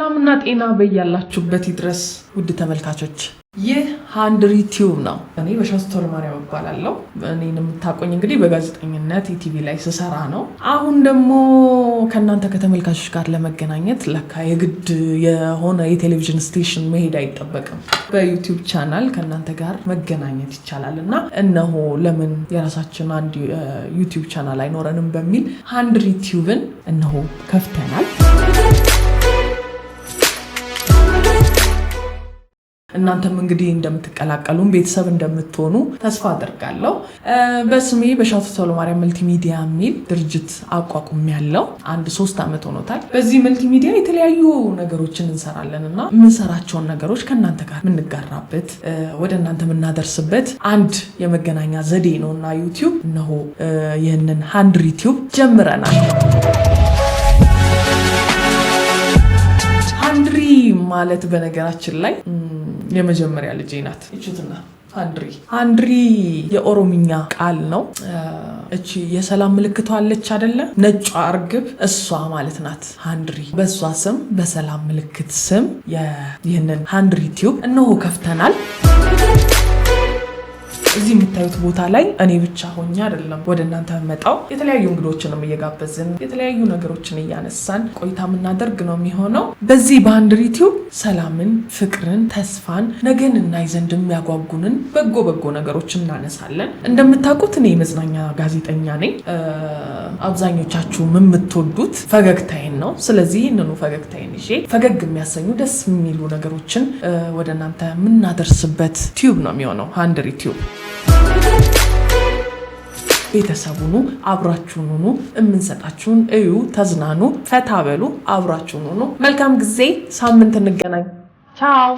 ሰላምና ጤና በያላችሁበት ይድረስ ውድ ተመልካቾች። ይህ ሃንድሪ ቲዩብ ነው። እኔ በሻስቶር ማርያም እባላለሁ። እኔን የምታቆኝ እንግዲህ በጋዜጠኝነት ኢቲቪ ላይ ስሰራ ነው። አሁን ደግሞ ከናንተ ከተመልካቾች ጋር ለመገናኘት ለካ የግድ የሆነ የቴሌቪዥን ስቴሽን መሄድ አይጠበቅም። በዩቲዩብ ቻናል ከናንተ ጋር መገናኘት ይቻላልና እነሆ ለምን የራሳችን አንድ ዩቲዩብ ቻናል አይኖረንም በሚል ሃንድሪ ቲዩብን እነሆ ከፍተናል። እናንተም እንግዲህ እንደምትቀላቀሉን ቤተሰብ እንደምትሆኑ ተስፋ አደርጋለሁ። በስሜ በሻስቶር ማርያም መልቲሚዲያ የሚል ድርጅት አቋቁሜያለሁ። 3 ዓመት ሆኖታል። በዚህ መልቲሚዲያ የተለያዩ ነገሮችን እንሰራለንና የምንሰራቸውን ነገሮች ከናንተ ጋር የምንጋራበት ወደ እናንተ የምናደርስበት አንድ የመገናኛ ዘዴ ነውና ዩቲዩብ እነሆ ይህንን ሃንድሪ ቲዩብ ጀምረናል። ሃንድሪ ማለት በነገራችን ላይ የመጀመሪያ ልጄ ናት። እቺትና ሃንድሪ የኦሮምኛ ቃል ነው። እቺ የሰላም ምልክቷ አለች አይደለ? ነጯ እርግብ እሷ ማለት ናት ሃንድሪ። በሷ ስም በሰላም ምልክት ስም ይህንን ሃንድሪ ቲዩብ እነሆ ከፍተናል። እዚህ የምታዩት ቦታ ላይ እኔ ብቻ ሆኜ አይደለም ወደ እናንተ መጣው። የተለያዩ እንግዶችንም እየጋበዝን የተለያዩ ነገሮችን እያነሳን ቆይታ የምናደርግ ነው የሚሆነው። በዚህ በሃንድሪ ቲዩብ ሰላምን፣ ፍቅርን፣ ተስፋን ነገን እናይ ዘንድ የሚያጓጉንን በጎ ነገሮችን እናነሳለን። እንደምታውቁት እኔ የመዝናኛ ጋዜጠኛ ነኝ። አብዛኞቻችሁ የምትወዱት ፈገግታዬን ነው። ስለዚህ ይህንኑ ፈገግታዬን ይዤ ፈገግ የሚያሰኙ ደስ የሚሉ ነገሮችን ወደ እናንተ የምናደርስበት ቲዩብ ነው የሚሆነው ሃንድሪ ቲዩብ። ቤተሰቡኑ አብራችሁን ሁኑ። የምንሰጣችሁን እዩ፣ ተዝናኑ፣ ፈታ በሉ፣ አብራችሁን ሁኑ። መልካም ጊዜ። ሳምንት እንገናኝ። ቻው።